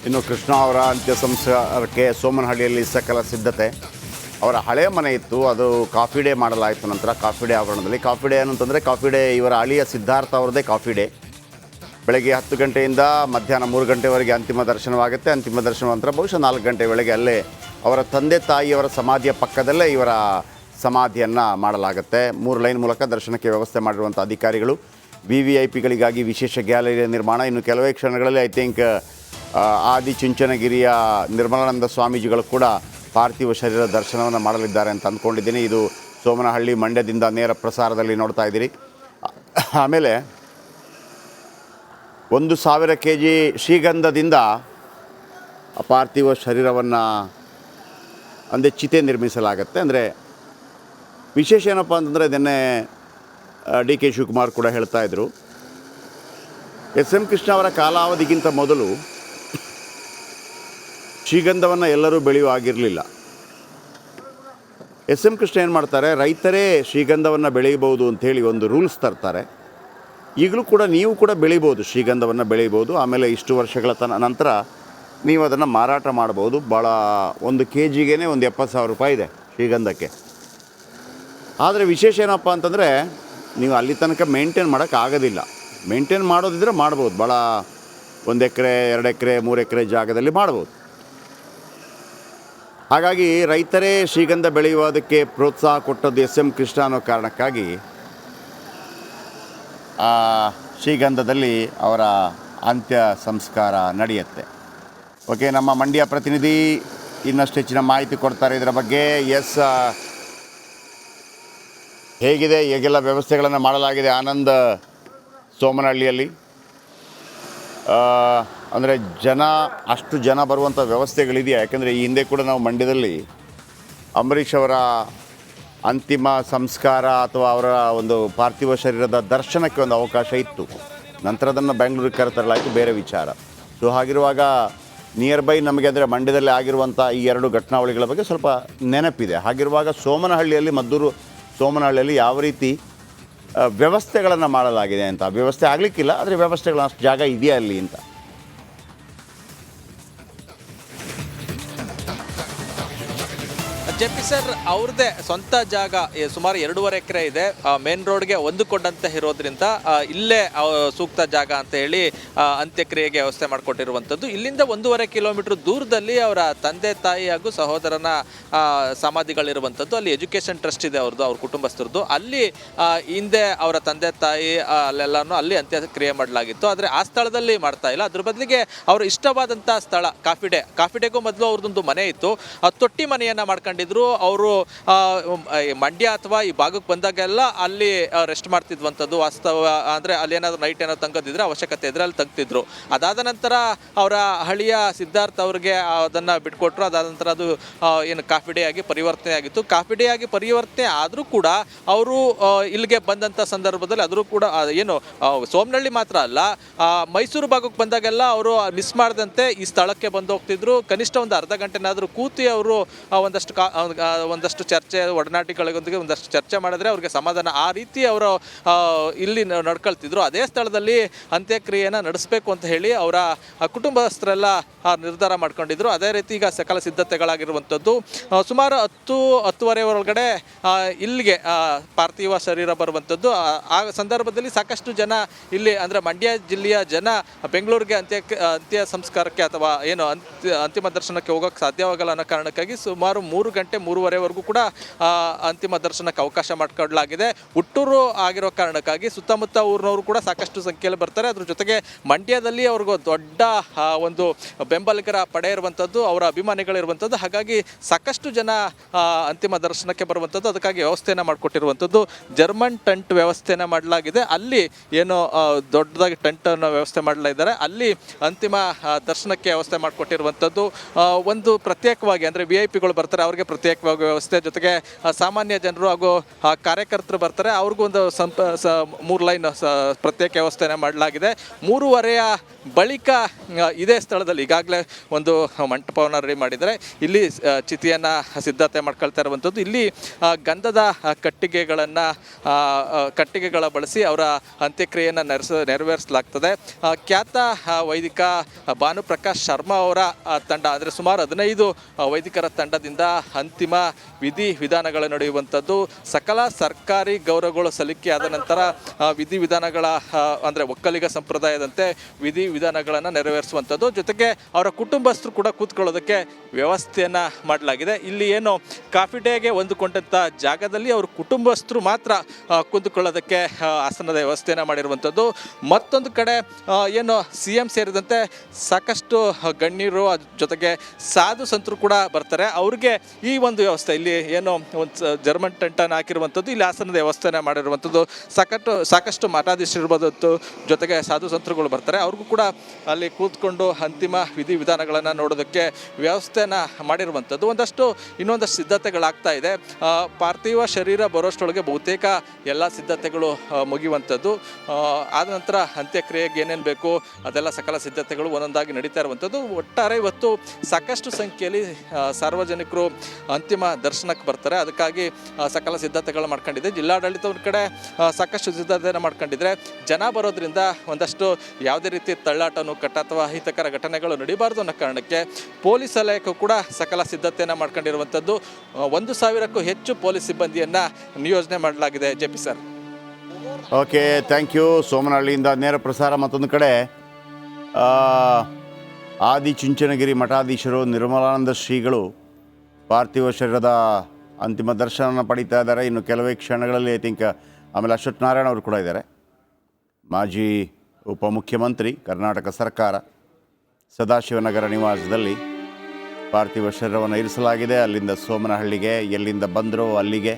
ಇನ್ನು ಕೃಷ್ಣ ಅವರ ಅಂತ್ಯ ಸಂಸ್ಕಾರಕ್ಕೆ ಸೋಮನಹಳ್ಳಿಯಲ್ಲಿ ಸಕಲ ಸಿದ್ಧತೆ. ಅವರ ಹಳೆಯ ಮನೆ ಇತ್ತು, ಅದು ಕಾಫಿ ಡೇ ಮಾಡಲಾಯಿತು. ನಂತರ ಕಾಫಿ ಡೇ ಆವರಣದಲ್ಲಿ ಕಾಫಿ ಡೇ ಏನಂತಂದರೆ ಕಾಫಿ ಡೇ ಇವರ ಅಳಿಯ ಸಿದ್ಧಾರ್ಥ ಅವರದೇ ಕಾಫಿ ಡೇ. ಬೆಳಗ್ಗೆ 10 ಗಂಟೆಯಿಂದ ಮಧ್ಯಾಹ್ನ 3 ಗಂಟೆವರೆಗೆ ಅಂತಿಮ ದರ್ಶನವಾಗುತ್ತೆ. ಅಂತಿಮ ದರ್ಶನ ನಂತರ ಬಹುಶಃ 4 ಗಂಟೆ ವೇಳೆಗೆ ಅಲ್ಲೇ ಅವರ ತಂದೆ ತಾಯಿಯವರ ಸಮಾಧಿಯ ಪಕ್ಕದಲ್ಲೇ ಇವರ ಸಮಾಧಿಯನ್ನು ಮಾಡಲಾಗುತ್ತೆ. 3 ಲೈನ್ ಮೂಲಕ ದರ್ಶನಕ್ಕೆ ವ್ಯವಸ್ಥೆ ಮಾಡಿರುವಂಥ ಅಧಿಕಾರಿಗಳು. VVIPಗಳಿಗಾಗಿ ವಿಶೇಷ ಗ್ಯಾಲರಿಯ ನಿರ್ಮಾಣ. ಇನ್ನು ಕೆಲವೇ ಕ್ಷಣಗಳಲ್ಲಿ ಐ ಥಿಂಕ್ ಆದಿಚುಂಚನಗಿರಿಯ ನಿರ್ಮಲಾನಂದ ಸ್ವಾಮೀಜಿಗಳು ಕೂಡ ಪಾರ್ಥಿವ ಶರೀರ ದರ್ಶನವನ್ನು ಮಾಡಲಿದ್ದಾರೆ ಅಂತ ಅಂದ್ಕೊಂಡಿದ್ದೀನಿ. ಇದು ಸೋಮನಹಳ್ಳಿ ಮಂಡ್ಯದಿಂದ ನೇರ ಪ್ರಸಾರದಲ್ಲಿ ನೋಡ್ತಾ ಇದ್ದೀರಿ. ಆಮೇಲೆ 1,000 kg ಶ್ರೀಗಂಧದಿಂದ ಪಾರ್ಥಿವ ಶರೀರವನ್ನು ಅಂದರೆ ಚಿತೆ ನಿರ್ಮಿಸಲಾಗತ್ತೆ. ಅಂದರೆ ವಿಶೇಷ ಏನಪ್ಪ ಅಂತಂದರೆ ಇದನ್ನೇ DK ಶಿವಕುಮಾರ್ ಕೂಡ ಹೇಳ್ತಾ ಇದ್ದರು. SM ಕೃಷ್ಣ ಅವರ ಕಾಲಾವಧಿಗಿಂತ ಮೊದಲು ಶ್ರೀಗಂಧವನ್ನು ಎಲ್ಲರೂ ಬೆಳೆಯುವ ಆಗಿರಲಿಲ್ಲ. SM ಕೃಷ್ಣ ಏನು ಮಾಡ್ತಾರೆ, ರೈತರೇ ಶ್ರೀಗಂಧವನ್ನು ಬೆಳೆಯಬಹುದು ಅಂಥೇಳಿ ಒಂದು ರೂಲ್ಸ್ ತರ್ತಾರೆ. ಈಗಲೂ ಕೂಡ ನೀವು ಕೂಡ ಬೆಳಿಬೋದು, ಶ್ರೀಗಂಧವನ್ನು ಬೆಳಿಬೋದು. ಆಮೇಲೆ ಇಷ್ಟು ವರ್ಷಗಳ ನಂತರ ನೀವು ಅದನ್ನು ಮಾರಾಟ ಮಾಡ್ಬೋದು. ಭಾಳ 1 kgಗೆ ಒಂದು 70,000 ರೂಪಾಯಿ ಇದೆ ಶ್ರೀಗಂಧಕ್ಕೆ. ಆದರೆ ವಿಶೇಷ ಏನಪ್ಪ ಅಂತಂದರೆ ನೀವು ಅಲ್ಲಿ ತನಕ ಮೇಂಟೈನ್ ಮಾಡೋಕ್ಕಾಗೋದಿಲ್ಲ. ಮೇಂಟೈನ್ ಮಾಡೋದಿದ್ರೆ ಮಾಡ್ಬೋದು, ಭಾಳ 1 ಎಕರೆ 2 ಎಕರೆ 3 ಎಕರೆ ಜಾಗದಲ್ಲಿ ಮಾಡ್ಬೋದು. ಹಾಗಾಗಿ ರೈತರೇ ಶ್ರೀಗಂಧ ಬೆಳೆಯುವುದಕ್ಕೆ ಪ್ರೋತ್ಸಾಹ ಕೊಟ್ಟದ್ದು SM ಕೃಷ್ಣ ಅನ್ನೋ ಕಾರಣಕ್ಕಾಗಿ ಶ್ರೀಗಂಧದಲ್ಲಿ ಅವರ ಅಂತ್ಯ ಸಂಸ್ಕಾರ ನಡೆಯುತ್ತೆ. ಓಕೆ, ನಮ್ಮ ಮಂಡ್ಯ ಪ್ರತಿನಿಧಿ ಇನ್ನಷ್ಟು ಹೆಚ್ಚಿನ ಮಾಹಿತಿ ಕೊಡ್ತಾರೆ ಇದರ ಬಗ್ಗೆ. ಎಸ್, ಹೇಗಿದೆ, ಹೇಗೆಲ್ಲ ವ್ಯವಸ್ಥೆಗಳನ್ನು ಮಾಡಲಾಗಿದೆ ಆನಂದ್ ಸೋಮನಹಳ್ಳಿಯಲ್ಲಿ? ಅಂದರೆ ಅಷ್ಟು ಜನ ಬರುವಂಥ ವ್ಯವಸ್ಥೆಗಳಿದೆಯಾ? ಯಾಕೆಂದರೆ ಈ ಹಿಂದೆ ಕೂಡ ನಾವು ಮಂಡ್ಯದಲ್ಲಿ ಅಂಬರೀಷ್ ಅವರ ಅಂತಿಮ ಸಂಸ್ಕಾರ ಅಥವಾ ಅವರ ಒಂದು ಪಾರ್ಥಿವ ಶರೀರದ ದರ್ಶನಕ್ಕೆ ಒಂದು ಅವಕಾಶ ಇತ್ತು. ನಂತರ ಅದನ್ನು ಬೆಂಗಳೂರಿಗೆ ಕರೆತರಲಾಯಿತು, ಬೇರೆ ವಿಚಾರ. ಸೊ ಹಾಗಿರುವಾಗ ನಿಯರ್ ಬೈ ನಮಗೆ ಅಂದರೆ ಮಂಡ್ಯದಲ್ಲಿ ಆಗಿರುವಂಥ ಈ 2 ಘಟನಾವಳಿಗಳ ಬಗ್ಗೆ ಸ್ವಲ್ಪ ನೆನಪಿದೆ. ಹಾಗಿರುವಾಗ ಸೋಮನಹಳ್ಳಿಯಲ್ಲಿ, ಮದ್ದೂರು ಸೋಮನಹಳ್ಳಿಯಲ್ಲಿ ಯಾವ ರೀತಿ ವ್ಯವಸ್ಥೆಗಳನ್ನು ಮಾಡಲಾಗಿದೆ ಅಂತ. ವ್ಯವಸ್ಥೆ ಆಗಲಿಕ್ಕಿಲ್ಲ, ಆದರೆ ವ್ಯವಸ್ಥೆಗಳ ಅಷ್ಟು ಜಾಗ ಇದೆಯಾ ಅಲ್ಲಿ ಅಂತ. JP ಸರ್ ಅವ್ರದ್ದೇ ಸ್ವಂತ ಜಾಗ ಸುಮಾರು 2.5 ಎಕರೆ ಇದೆ. ಮೇನ್ ರೋಡ್ಗೆ ಹೊಂದಿಕೊಂಡಂತೆ ಇರೋದ್ರಿಂದ ಇಲ್ಲೇ ಸೂಕ್ತ ಜಾಗ ಅಂತ ಹೇಳಿ ಅಂತ್ಯಕ್ರಿಯೆಗೆ ವ್ಯವಸ್ಥೆ ಮಾಡಿಕೊಟ್ಟಿರುವಂಥದ್ದು. ಇಲ್ಲಿಂದ 1.5 ಕಿಲೋಮೀಟರ್ ದೂರದಲ್ಲಿ ಅವರ ತಂದೆ ತಾಯಿ ಹಾಗೂ ಸಹೋದರನ ಸಮಾಧಿಗಳಿರುವಂಥದ್ದು. ಅಲ್ಲಿ ಎಜುಕೇಷನ್ ಟ್ರಸ್ಟ್ ಇದೆ ಅವ್ರದ್ದು, ಅವ್ರ ಕುಟುಂಬಸ್ಥರದ್ದು. ಅಲ್ಲಿ ಹಿಂದೆ ಅವರ ತಂದೆ ತಾಯಿ ಅಲ್ಲೆಲ್ಲನೂ ಅಲ್ಲಿ ಅಂತ್ಯಕ್ರಿಯೆ ಮಾಡಲಾಗಿತ್ತು. ಆದರೆ ಆ ಸ್ಥಳದಲ್ಲಿ ಮಾಡ್ತಾ ಇಲ್ಲ. ಅದ್ರ ಬದಲಿಗೆ ಅವರು ಇಷ್ಟವಾದಂಥ ಸ್ಥಳ ಕಾಫಿ ಡೇಗೂ ಮೊದಲು ಅವ್ರದ್ದೊಂದು ಮನೆ ಇತ್ತು, ತೊಟ್ಟಿ ಮನೆಯನ್ನು ಮಾಡ್ಕೊಂಡಿದ್ರು. ಅವರು ಮಂಡ್ಯ ಅಥವಾ ಈ ಭಾಗಕ್ಕೆ ಬಂದಾಗೆಲ್ಲ ಅಲ್ಲಿ ರೆಸ್ಟ್ ಮಾಡ್ತಿದ್ವಂಥದ್ದು. ವಾಸ್ತವ ಅಂದರೆ ಅಲ್ಲಿ ಏನಾದರೂ ನೈಟ್ ಏನಾದ್ರು ತಂಗೋದಿದ್ರೆ ಅವಶ್ಯಕತೆ ಇದ್ರೆ ಅಲ್ಲಿ ತಂಗ್ತಿದ್ರು. ಅದಾದ ನಂತರ ಅವರ ಹಳಿಯ ಸಿದ್ಧಾರ್ಥ ಅವ್ರಿಗೆ ಅದನ್ನು ಬಿಟ್ಕೊಟ್ರು. ಅದಾದ ನಂತರ ಅದು ಏನು ಕಾಫಿ ಡೇ ಆಗಿ ಪರಿವರ್ತನೆ ಆಗಿತ್ತು. ಕಾಫಿ ಡೇ ಆಗಿ ಪರಿವರ್ತನೆ ಆದರೂ ಕೂಡ ಅವರು ಇಲ್ಲಿಗೆ ಬಂದಂಥ ಸಂದರ್ಭದಲ್ಲಿ ಆದರೂ ಕೂಡ ಏನು ಸೋಮನಹಳ್ಳಿ ಮಾತ್ರ ಅಲ್ಲ, ಮೈಸೂರು ಭಾಗಕ್ಕೆ ಬಂದಾಗೆಲ್ಲ ಅವರು ಮಿಸ್ ಮಾಡದಂತೆ ಈ ಸ್ಥಳಕ್ಕೆ ಬಂದು ಹೋಗ್ತಿದ್ರು. ಕನಿಷ್ಠ ಒಂದು ಅರ್ಧ ಗಂಟೆನಾದರೂ ಕೂತಿ ಅವರು ಒಂದಷ್ಟು ಚರ್ಚೆ, ಒಡನಾಟಿಗಳೊಂದಿಗೆ ಒಂದಷ್ಟು ಚರ್ಚೆ ಮಾಡಿದ್ರೆ ಅವ್ರಿಗೆ ಸಮಾಧಾನ. ಆ ರೀತಿ ಅವರು ಇಲ್ಲಿ ನಡ್ಕೊಳ್ತಿದ್ರು. ಅದೇ ಸ್ಥಳದಲ್ಲಿ ಅಂತ್ಯಕ್ರಿಯೆಯನ್ನು ನಡೆಸಬೇಕು ಅಂತ ಹೇಳಿ ಅವರ ಕುಟುಂಬಸ್ಥರೆಲ್ಲ ನಿರ್ಧಾರ ಮಾಡ್ಕೊಂಡಿದ್ರು. ಅದೇ ರೀತಿ ಈಗ ಸಕಲ ಸಿದ್ಧತೆಗಳಾಗಿರುವಂಥದ್ದು. ಸುಮಾರು 10-10:30 ಒಳಗಡೆ ಇಲ್ಲಿಗೆ ಪಾರ್ಥಿವ ಶರೀರ ಬರುವಂಥದ್ದು. ಆ ಸಂದರ್ಭದಲ್ಲಿ ಸಾಕಷ್ಟು ಜನ ಇಲ್ಲಿ ಅಂದರೆ ಮಂಡ್ಯ ಜಿಲ್ಲೆಯ ಜನ ಬೆಂಗಳೂರಿಗೆ ಅಂತ್ಯ ಸಂಸ್ಕಾರಕ್ಕೆ ಅಥವಾ ಏನು ಅಂತಿಮ ದರ್ಶನಕ್ಕೆ ಹೋಗೋಕ್ಕೆ ಸಾಧ್ಯವಾಗಲ್ಲ ಅನ್ನೋ ಕಾರಣಕ್ಕಾಗಿ ಸುಮಾರು 3 ಗಂಟೆ 3:30ವರೆಗೂ ಕೂಡ ಅಂತಿಮ ದರ್ಶನಕ್ಕೆ ಅವಕಾಶ ಮಾಡಿಕೊಡಲಾಗಿದೆ. ಹುಟ್ಟೂರು ಆಗಿರೋ ಕಾರಣಕ್ಕಾಗಿ ಸುತ್ತಮುತ್ತ ಊರಿನವರು ಕೂಡ ಸಾಕಷ್ಟು ಸಂಖ್ಯೆಯಲ್ಲಿ ಬರ್ತಾರೆ. ಅದ್ರ ಜೊತೆಗೆ ಮಂಡ್ಯದಲ್ಲಿ ಅವ್ರಿಗೂ ದೊಡ್ಡ ಒಂದು ಬೆಂಬಲಿಗರ ಪಡೆ ಇರುವಂಥದ್ದು, ಅವರ ಅಭಿಮಾನಿಗಳಿರುವಂಥದ್ದು. ಹಾಗಾಗಿ ಸಾಕಷ್ಟು ಜನ ಅಂತಿಮ ದರ್ಶನಕ್ಕೆ ಬರುವಂಥದ್ದು. ಅದಕ್ಕಾಗಿ ವ್ಯವಸ್ಥೆಯನ್ನು ಮಾಡಿಕೊಟ್ಟಿರುವಂಥದ್ದು. ಜರ್ಮನ್ ಟೆಂಟ್ ವ್ಯವಸ್ಥೆಯನ್ನು ಮಾಡಲಾಗಿದೆ. ಅಲ್ಲಿ ಏನು ದೊಡ್ಡದಾಗಿ ಟೆಂಟನ್ನು ವ್ಯವಸ್ಥೆ ಮಾಡಲಿದ್ದಾರೆ. ಅಲ್ಲಿ ಅಂತಿಮ ದರ್ಶನಕ್ಕೆ ವ್ಯವಸ್ಥೆ ಮಾಡಿಕೊಟ್ಟಿರುವಂಥದ್ದು. ಒಂದು ಪ್ರತ್ಯೇಕವಾಗಿ ಅಂದರೆ VIP ಬರ್ತಾರೆ, ಅವ್ರಿಗೆ ಪ್ರತ್ಯೇಕವಾಗಿ ವ್ಯವಸ್ಥೆ, ಜೊತೆಗೆ ಸಾಮಾನ್ಯ ಜನರು ಹಾಗೂ ಕಾರ್ಯಕರ್ತರು ಬರ್ತಾರೆ, ಅವ್ರಿಗೂ ಒಂದು 3 ಲೈನ್ ಪ್ರತ್ಯೇಕ ವ್ಯವಸ್ಥೆನ ಮಾಡಲಾಗಿದೆ. 3:30 ಬಳಿಕ ಇದೇ ಸ್ಥಳದಲ್ಲಿ ಈಗಾಗಲೇ ಒಂದು ಮಂಟಪವನ್ನು ರೆಡಿ ಮಾಡಿದ್ದಾರೆ. ಇಲ್ಲಿ ಚಿತೆಯನ್ನು ಸಿದ್ಧತೆ ಮಾಡ್ಕೊಳ್ತಾ ಇರುವಂಥದ್ದು. ಇಲ್ಲಿ ಗಂಧದ ಕಟ್ಟಿಗೆಗಳ ಬಳಸಿ ಅವರ ಅಂತ್ಯಕ್ರಿಯೆಯನ್ನು ನೆರವೇರಿಸಲಾಗ್ತದೆ. ಖ್ಯಾತ ವೈದಿಕ ಭಾನುಪ್ರಕಾಶ್ ಶರ್ಮಾ ಅವರ ತಂಡ, ಅಂದರೆ ಸುಮಾರು 15 ವೈದಿಕರ ತಂಡದಿಂದ ಅಂತಿಮ ವಿಧಿವಿಧಾನಗಳು ನಡೆಯುವಂಥದ್ದು. ಸಕಲ ಸರ್ಕಾರಿ ಗೌರವಗಳು ಸಲ್ಲಿಕೆ ಆದ ನಂತರ ವಿಧಿವಿಧಾನಗಳ ಅಂದರೆ ಒಕ್ಕಲಿಗ ಸಂಪ್ರದಾಯದಂತೆ ವಿಧಿವಿಧಾನಗಳನ್ನು ನೆರವೇರಿಸುವಂಥದ್ದು. ಜೊತೆಗೆ ಅವರ ಕುಟುಂಬಸ್ಥರು ಕೂಡ ಕೂತ್ಕೊಳ್ಳೋದಕ್ಕೆ ವ್ಯವಸ್ಥೆಯನ್ನು ಮಾಡಲಾಗಿದೆ. ಇಲ್ಲಿ ಏನು ಕಾಫಿ ಡೇಗೆ ಹೊಂದಿಕೊಂಡಂಥ ಜಾಗದಲ್ಲಿ ಅವ್ರ ಕುಟುಂಬಸ್ಥರು ಮಾತ್ರ ಕೂತ್ಕೊಳ್ಳೋದಕ್ಕೆ ಆಸನದ ವ್ಯವಸ್ಥೆಯನ್ನು ಮಾಡಿರುವಂಥದ್ದು. ಮತ್ತೊಂದು ಕಡೆ ಏನು CM ಸೇರಿದಂತೆ ಸಾಕಷ್ಟು ಗಣ್ಯರು ಜೊತೆಗೆ ಸಾಧು ಸಂತರು ಕೂಡ ಬರ್ತಾರೆ. ಅವ್ರಿಗೆ ಈ ಒಂದು ವ್ಯವಸ್ಥೆ ಇಲ್ಲಿ ಏನು ಒಂದು ಜರ್ಮನ್ ಟೆಂಟನ್ನು ಹಾಕಿರುವಂಥದ್ದು, ಇಲ್ಲಿ ಆಸನದ ವ್ಯವಸ್ಥೆಯನ್ನು ಮಾಡಿರುವಂಥದ್ದು. ಸಾಕಷ್ಟು ಮಠಾಧೀಶರಿರ್ಬೋದು, ಜೊತೆಗೆ ಸಾಧು ಸಂತರುಗಳು ಬರ್ತಾರೆ. ಅವ್ರಿಗೂ ಕೂಡ ಅಲ್ಲಿ ಕೂತ್ಕೊಂಡು ಅಂತಿಮ ವಿಧಿವಿಧಾನಗಳನ್ನು ನೋಡೋದಕ್ಕೆ ವ್ಯವಸ್ಥೆಯನ್ನು ಮಾಡಿರುವಂಥದ್ದು. ಇನ್ನೊಂದಷ್ಟು ಸಿದ್ಧತೆಗಳಾಗ್ತಾ ಇದೆ. ಪಾರ್ಥಿವ ಶರೀರ ಬರೋಷ್ಟೊಳಗೆ ಬಹುತೇಕ ಎಲ್ಲ ಸಿದ್ಧತೆಗಳು ಮುಗಿಯುವಂಥದ್ದು. ಆದ ನಂತರ ಅಂತ್ಯಕ್ರಿಯೆಗೆ ಏನೇನು ಬೇಕು ಅದೆಲ್ಲ ಸಕಲ ಸಿದ್ಧತೆಗಳು ಒಂದೊಂದಾಗಿ ನಡೀತಾ ಇರುವಂಥದ್ದು. ಒಟ್ಟಾರೆ ಇವತ್ತು ಸಾಕಷ್ಟು ಸಂಖ್ಯೆಯಲ್ಲಿ ಸಾರ್ವಜನಿಕರು ಅಂತಿಮ ದರ್ಶನಕ್ಕೆ ಬರ್ತಾರೆ. ಅದಕ್ಕಾಗಿ ಸಕಲ ಸಿದ್ಧತೆಗಳು ಮಾಡ್ಕೊಂಡಿದೆ ಜಿಲ್ಲಾಡಳಿತ. ಒಂದು ಕಡೆ ಸಾಕಷ್ಟು ಸಿದ್ಧತೆಯನ್ನು ಮಾಡ್ಕೊಂಡಿದ್ರೆ ಜನ ಬರೋದ್ರಿಂದ ಒಂದಷ್ಟು ಯಾವುದೇ ರೀತಿ ತಳ್ಳಾಟನು ಅಥವಾ ಅಹಿತಕರ ಘಟನೆಗಳು ನಡೀಬಾರ್ದು ಅನ್ನೋ ಕಾರಣಕ್ಕೆ ಪೊಲೀಸ್ ವಲಯಕ್ಕೂ ಕೂಡ ಸಕಲ ಸಿದ್ಧತೆಯನ್ನು ಮಾಡ್ಕೊಂಡಿರುವಂಥದ್ದು. 1,000ಕ್ಕೂ ಹೆಚ್ಚು ಪೊಲೀಸ್ ಸಿಬ್ಬಂದಿಯನ್ನು ನಿಯೋಜನೆ ಮಾಡಲಾಗಿದೆ. JP sir. Okay, thank you. ಸೋಮನಹಳ್ಳಿಯಿಂದ ನೇರ ಪ್ರಸಾರ. ಮತ್ತೊಂದು ಕಡೆ ಆದಿಚುಂಚನಗಿರಿ ಮಠಾಧೀಶರು ನಿರ್ಮಲಾನಂದ ಶ್ರೀಗಳು ಪಾರ್ಥಿವ ಶರೀರದ ಅಂತಿಮ ದರ್ಶನವನ್ನು ಪಡೀತಾ ಇದ್ದಾರೆ. ಇನ್ನು ಕೆಲವೇ ಕ್ಷಣಗಳಲ್ಲಿ ಐ ಥಿಂಕ್ ಆಮೇಲೆ ಅಶ್ವಥ್ ನಾರಾಯಣ ಅವರು ಕೂಡ ಇದ್ದಾರೆ. ಮಾಜಿ ಉಪಮುಖ್ಯಮಂತ್ರಿ, ಕರ್ನಾಟಕ ಸರ್ಕಾರ, ಸದಾಶಿವನಗರ ನಿವಾಸದಲ್ಲಿ ಪಾರ್ಥಿವ ಶರೀರವನ್ನು ಇರಿಸಲಾಗಿದೆ. ಅಲ್ಲಿಂದ ಸೋಮನಹಳ್ಳಿಗೆ, ಎಲ್ಲಿಂದ ಬಂದರೋ ಅಲ್ಲಿಗೆ.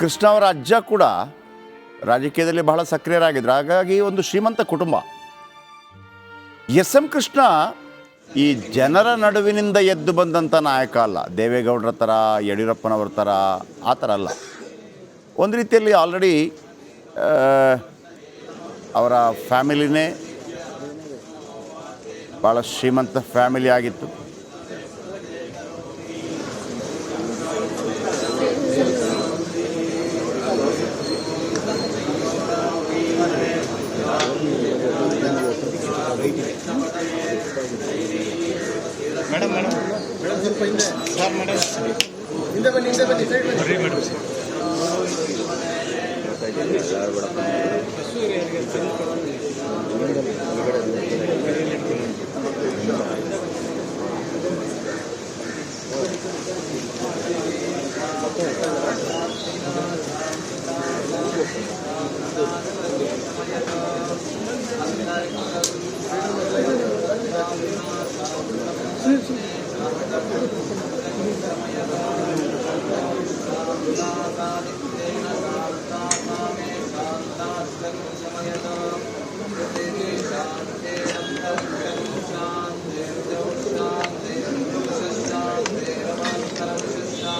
ಕೃಷ್ಣ ಅವರ ಅಜ್ಜ ಕೂಡ ರಾಜಕೀಯದಲ್ಲಿ ಬಹಳ ಸಕ್ರಿಯರಾಗಿದ್ದರು. ಹಾಗಾಗಿ ಒಂದು ಶ್ರೀಮಂತ ಕುಟುಂಬ. SM ಕೃಷ್ಣ ಈ ಜನರ ನಡುವಿನಿಂದ ಎದ್ದು ಬಂದಂಥ ನಾಯಕ ಅಲ್ಲ. ದೇವೇಗೌಡರ ಥರ, ಯಡಿಯೂರಪ್ಪನವ್ರ ಥರ ಆ ಥರ ಅಲ್ಲ. ಒಂದು ರೀತಿಯಲ್ಲಿ ಆಲ್ರೆಡಿ ಅವರ ಫ್ಯಾಮಿಲಿನೇ ಭಾಳ ಶ್ರೀಮಂತ ಫ್ಯಾಮಿಲಿ ಆಗಿತ್ತು.